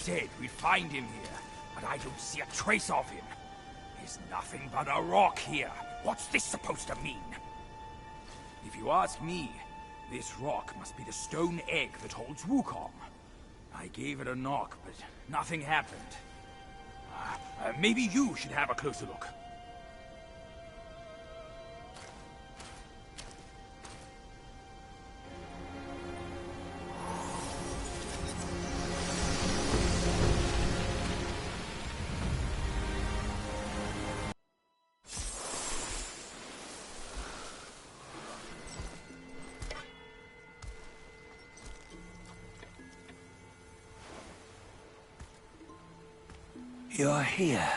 said we'd find him here, but I don't see a trace of him. There's nothing but a rock here. What's this supposed to mean? If you ask me, this rock must be the stone egg that holds Wukong. I gave it a knock, but nothing happened. Maybe you should have a closer look. You're here.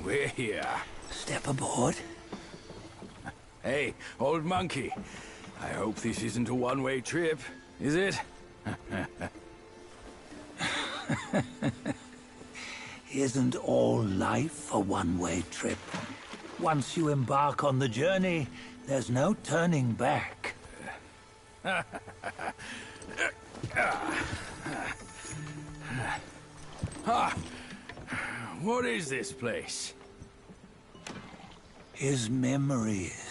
We're here. Step aboard. Hey, old monkey. I hope this isn't a one-way trip, is it? Isn't all life a one-way trip? Once you embark on the journey, there's no turning back. What is this place? His memories.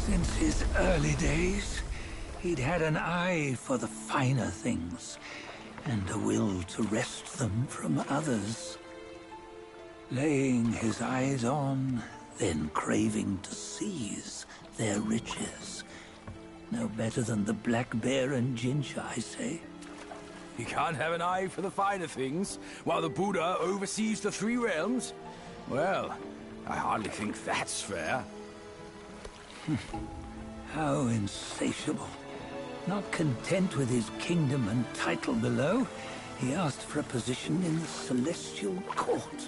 Since his early days, he'd had an eye for the finer things, and a will to wrest them from others. Laying his eyes on, then craving to seize their riches. No better than the black bear and Jinch, I say. You can't have an eye for the finer things, while the Buddha oversees the three realms? Well, I hardly think that's fair. How insatiable. Not content with his kingdom and title below, he asked for a position in the celestial court.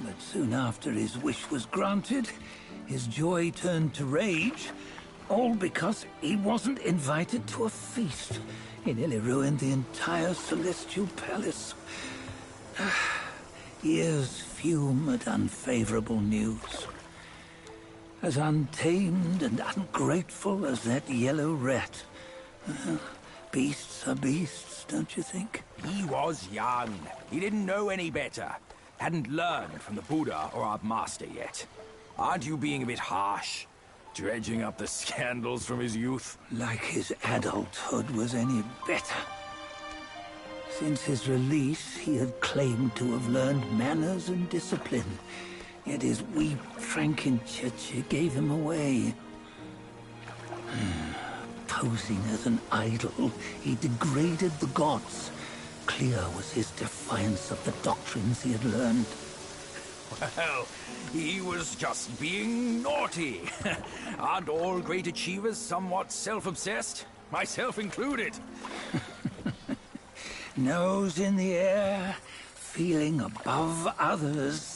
But soon after his wish was granted, his joy turned to rage, all because he wasn't invited to a feast. He nearly ruined the entire celestial palace. Ears fume at unfavorable news. As untamed and ungrateful as that yellow rat. Beasts are beasts, don't you think? He was young. He didn't know any better. Hadn't learned from the Buddha or our master yet. Aren't you being a bit harsh? Dredging up the scandals from his youth? Like his adulthood was any better. Since his release, he had claimed to have learned manners and discipline. Yet his weak Frankenchurch gave him away. Posing as an idol, he degraded the gods. Clear was his defiance of the doctrines he had learned. Well, he was just being naughty. Aren't all great achievers somewhat self-obsessed? Myself included. Nose in the air, feeling above others.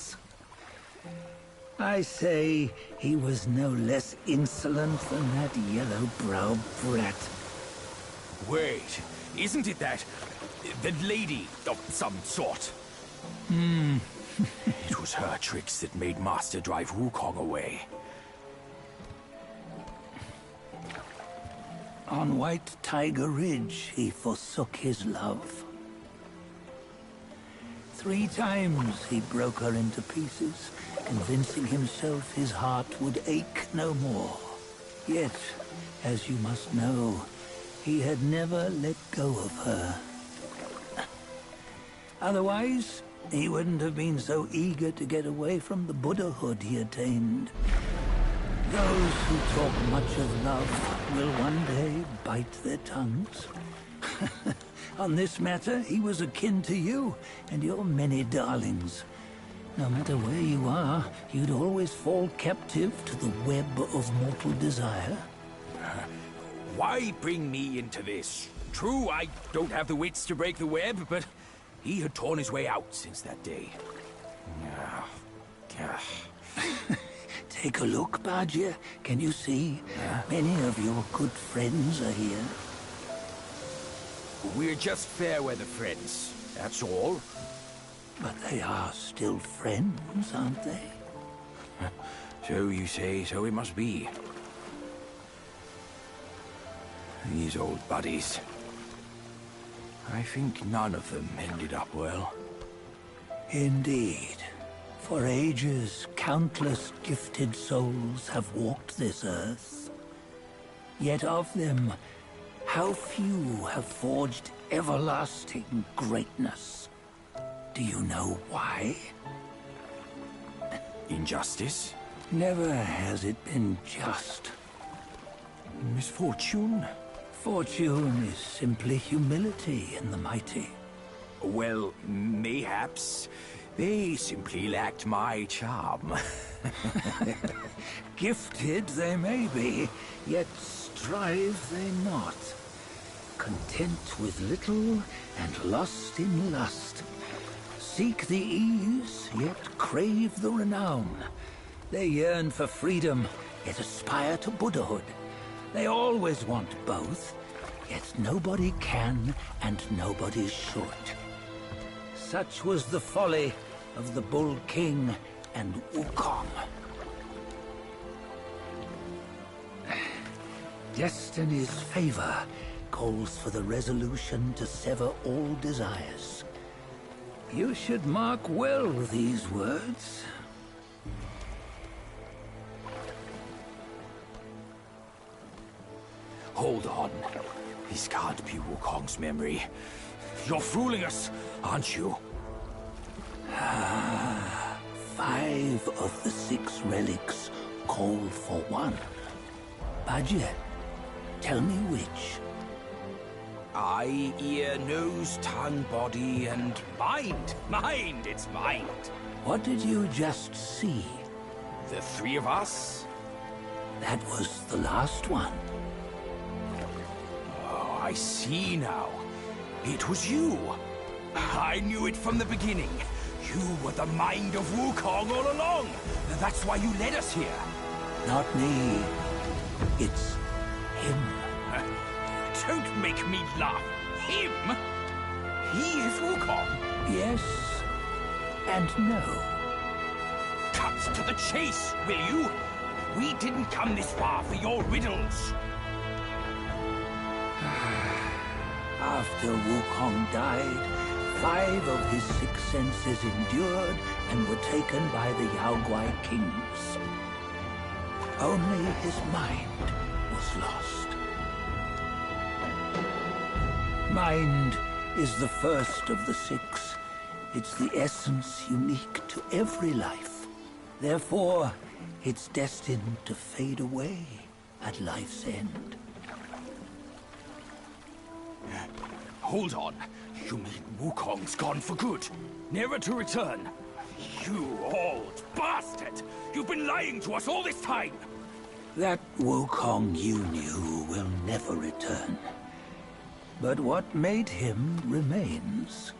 I say he was no less insolent than that yellow-browed brat. Wait, isn't it that lady of some sort? It was her tricks that made Master drive Wukong away. On White Tiger Ridge, he forsook his love. 3 times he broke her into pieces, convincing himself his heart would ache no more. Yet, as you must know, he had never let go of her. Otherwise, he wouldn't have been so eager to get away from the Buddhahood he attained. Those who talk much of love will one day bite their tongues. On this matter, he was akin to you and your many darlings. No matter where you are, you'd always fall captive to the web of mortal desire. Why bring me into this? True, I don't have the wits to break the web, but he had torn his way out since that day. Take a look, Badger. Can you see? Many of your good friends are here. We're just fair-weather friends, that's all. But they are still friends, aren't they? So you say, so it must be. These old buddies. I think none of them ended up well. Indeed. For ages, countless gifted souls have walked this earth. Yet of them, how few have forged everlasting greatness? Do you know why? Injustice? Never has it been just. Misfortune? Fortune is simply humility in the mighty. Well, mayhaps. They simply lacked my charm. Gifted they may be, yet strive they not. Content with little and lost in lust. Seek the ease, yet crave the renown. They yearn for freedom, yet aspire to Buddhahood. They always want both, yet nobody can and nobody should. Such was the folly of the Bull King and Wukong. Destiny's favor calls for the resolution to sever all desires. You should mark well these words. Hold on. This can't be Wukong's memory. You're fooling us, aren't you? 5 of the 6 relics call for one. Badger, tell me which. Eye, ear, nose, tongue, body, and mind. Mind, it's mind. What did you just see? The 3 of us? That was the last one. Oh, I see now. It was you. I knew it from the beginning. You were the mind of Wukong all along. That's why you led us here. Not me. It's him. Don't make me laugh. Him? He is Wukong? Yes and no. Cut to the chase, will you? We didn't come this far for your riddles. After Wukong died, 5 of his 6 senses endured and were taken by the Yaoguai kings. Only his mind was lost. Mind is the first of the 6. It's the essence unique to every life. Therefore, it's destined to fade away at life's end. Hold on. You mean Wukong's gone for good? Never to return? You old bastard! You've been lying to us all this time! That Wukong you knew will never return. But what made him remains.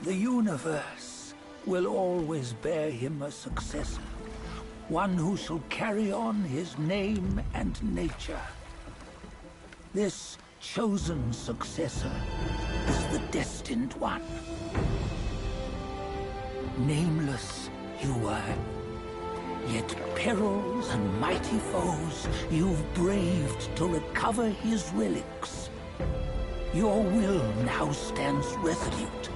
The universe will always bear him a successor. One who shall carry on his name and nature. This chosen successor is the destined one. Nameless you were, yet perils and mighty foes you've braved to recover his relics. Your will now stands resolute,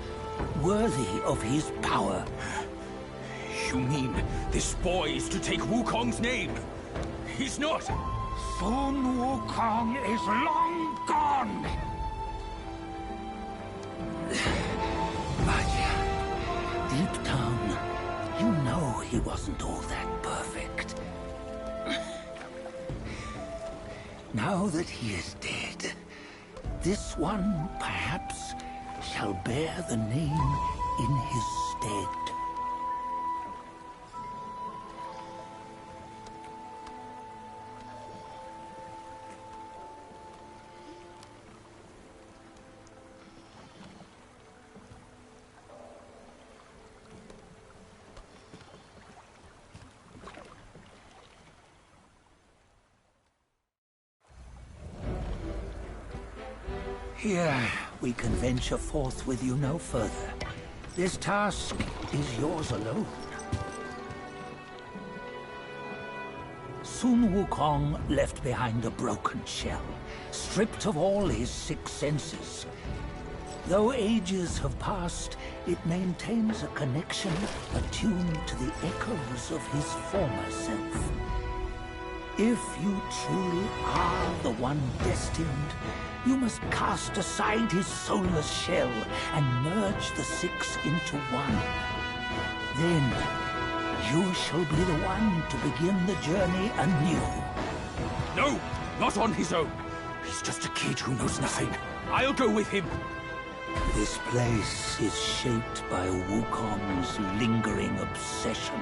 worthy of his power. You mean this boy is to take Wukong's name? He's not! Sun Wukong is long gone! But deep down, you know he wasn't all that perfect. Now that he is dead, this one, perhaps, shall bear the name in his stead. Here, we can venture forth with you no further. This task is yours alone. Sun Wukong left behind a broken shell, stripped of all his 6 senses. Though ages have passed, it maintains a connection attuned to the echoes of his former self. If you truly are the one destined, you must cast aside his soulless shell and merge the 6 into one. Then, you shall be the one to begin the journey anew. No! Not on his own! He's just a kid who knows nothing. I'll go with him! This place is shaped by Wukong's lingering obsession.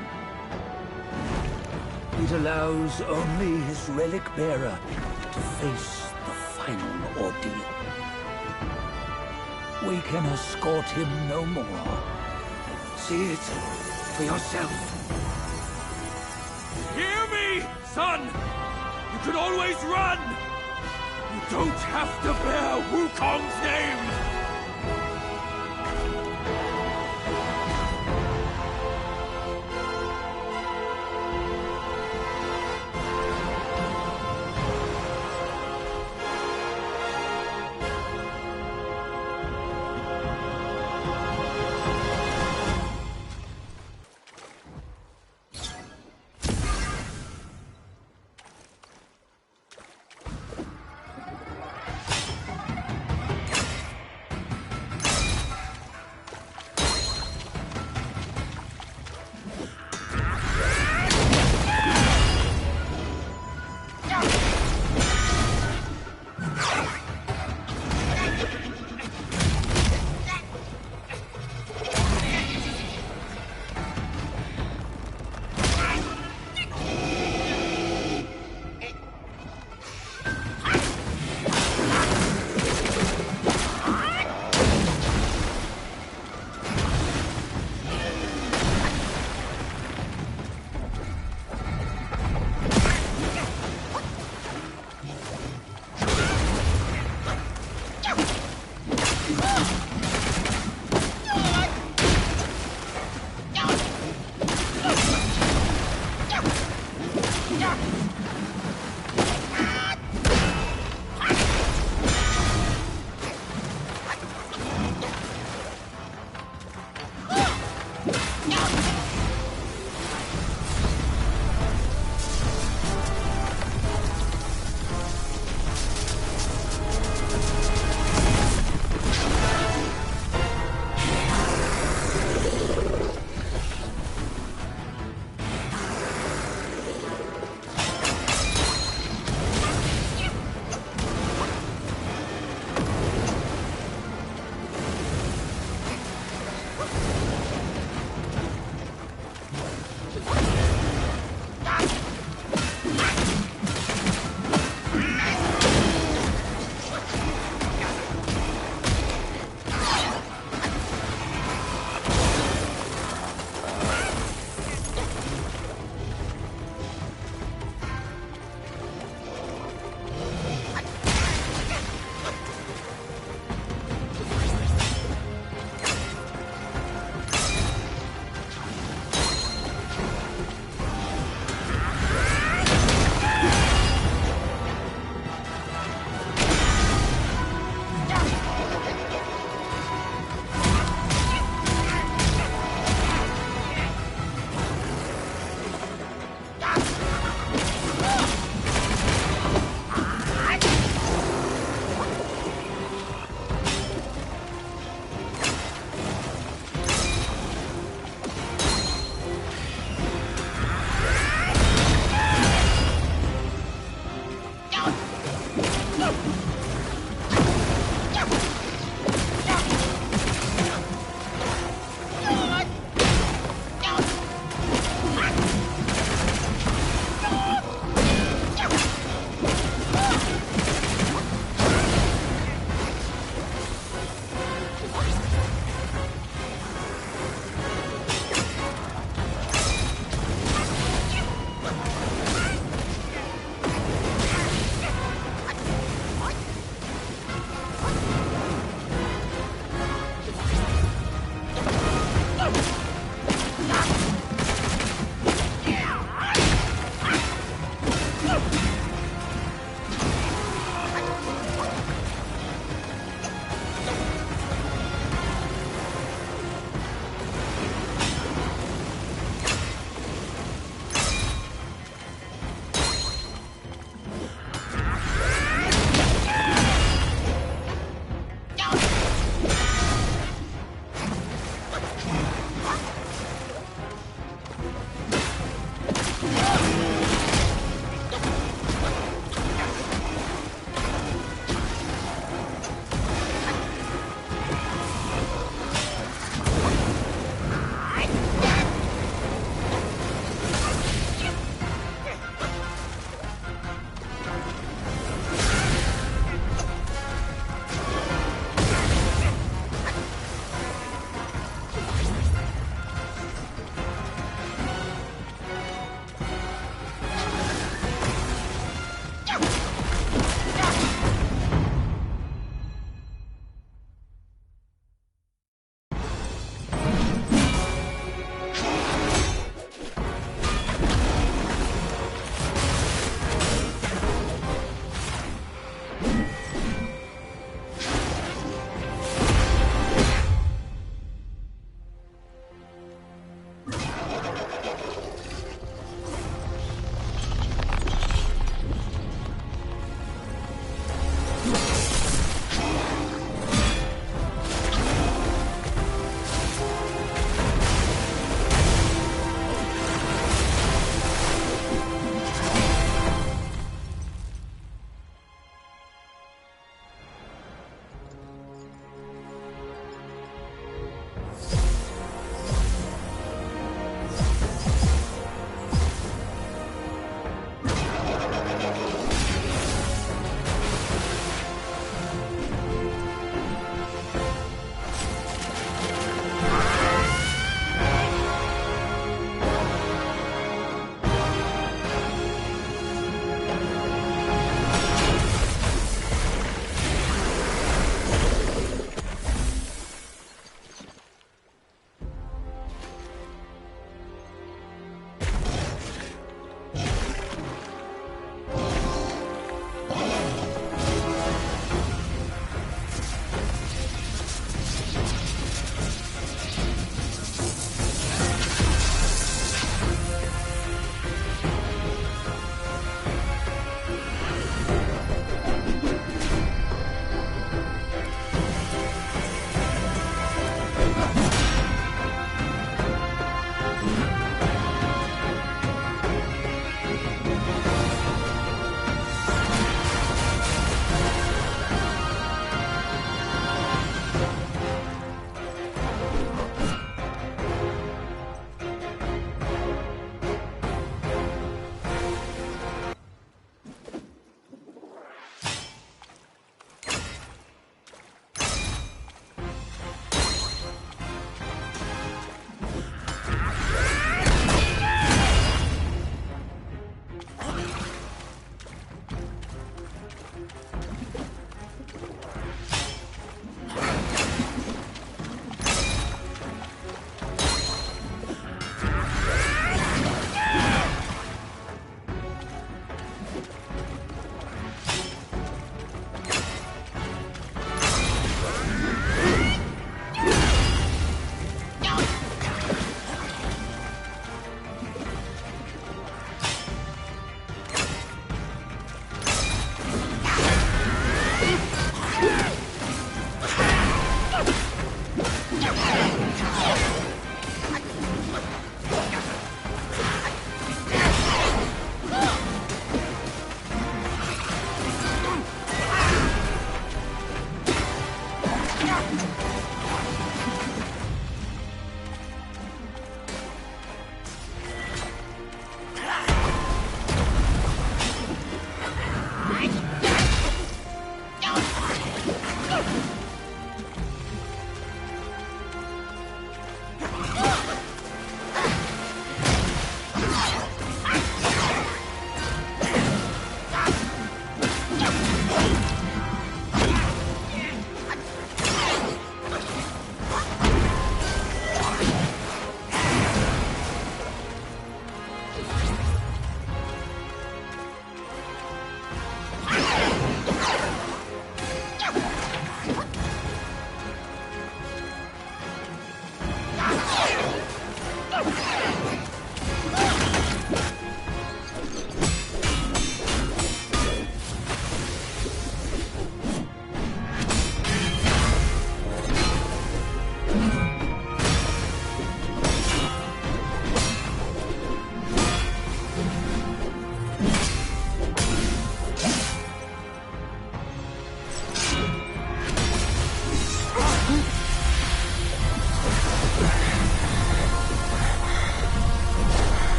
It allows only his relic bearer to face the final ordeal. We can escort him no more. See it for yourself. Hear me, son! You can always run! You don't have to bear Wukong's name!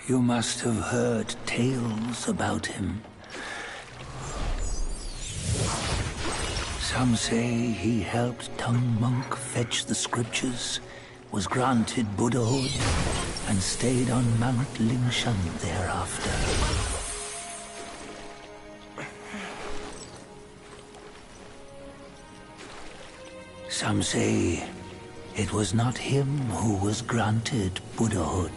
You must have heard tales about him. Some say he helped Tung Monk fetch the scriptures, was granted Buddhahood, and stayed on Mount Lingshan thereafter. Some say it was not him who was granted Buddhahood.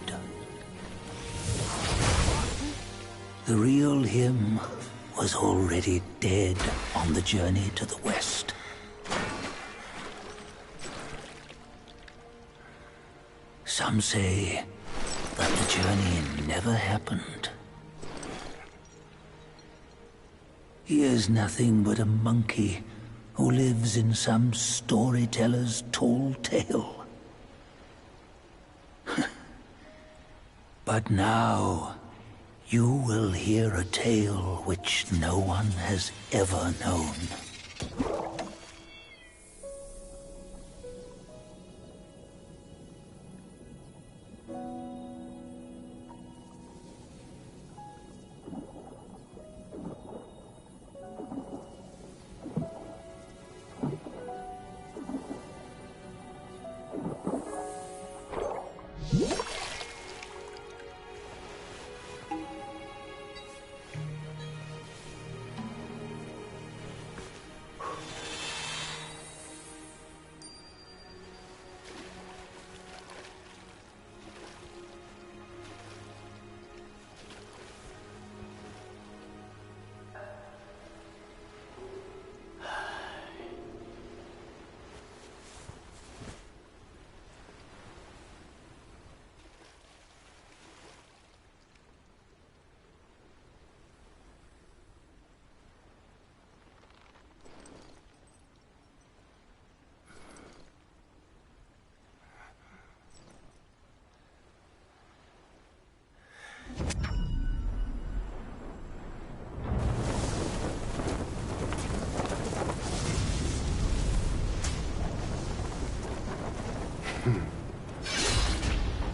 The real him was already dead on the journey to the west. Some say that the journey never happened. He is nothing but a monkey who lives in some storyteller's tall tale. But now, you will hear a tale which no one has ever known.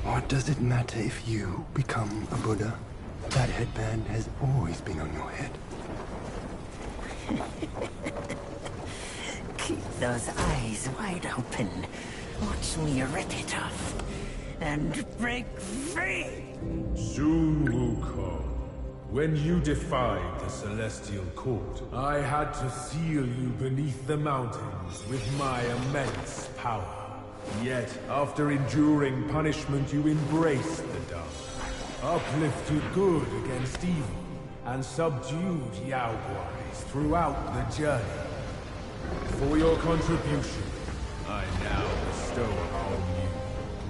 What does it matter if you become a Buddha? That headband has always been on your head. Keep those eyes wide open. Watch me rip it off and break free. Sun Wukong, when you defied the Celestial Court, I had to seal you beneath the mountains with my immense power. Yet, after enduring punishment, you embraced the dark, uplifted good against evil, and subdued Yaoguais throughout the journey. For your contribution, I now bestow upon you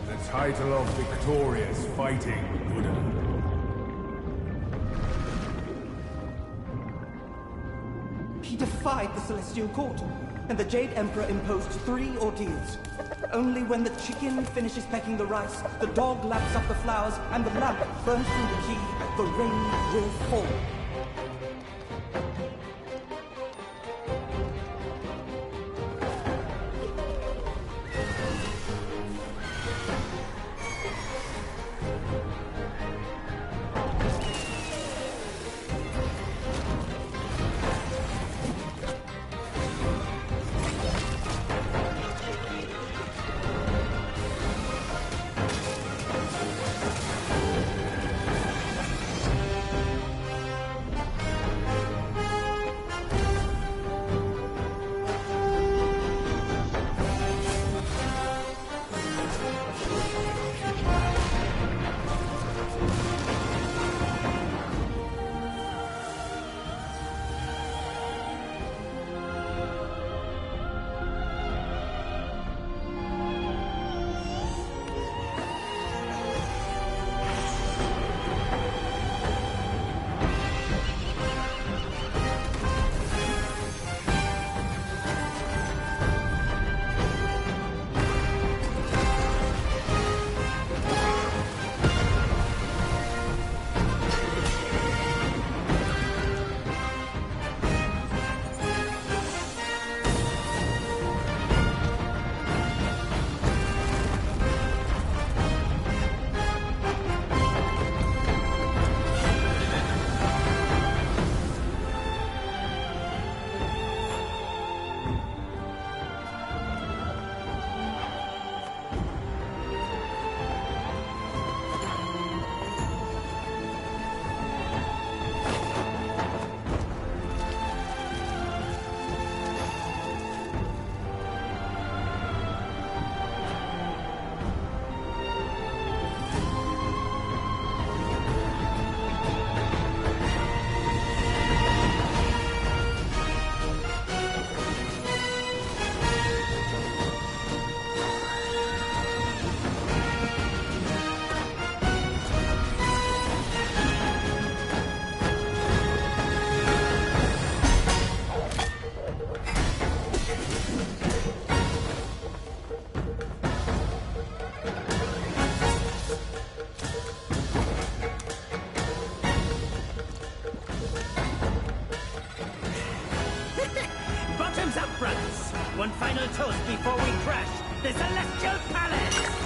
the title of Victorious Fighting Buddha. He defied the Celestial Court, and the Jade Emperor imposed 3 ordeals. Only when the chicken finishes pecking the rice, the dog laps up the flowers, and the lamp burns through the key, the rain will fall. One final toast before we crash the Celestial Palace!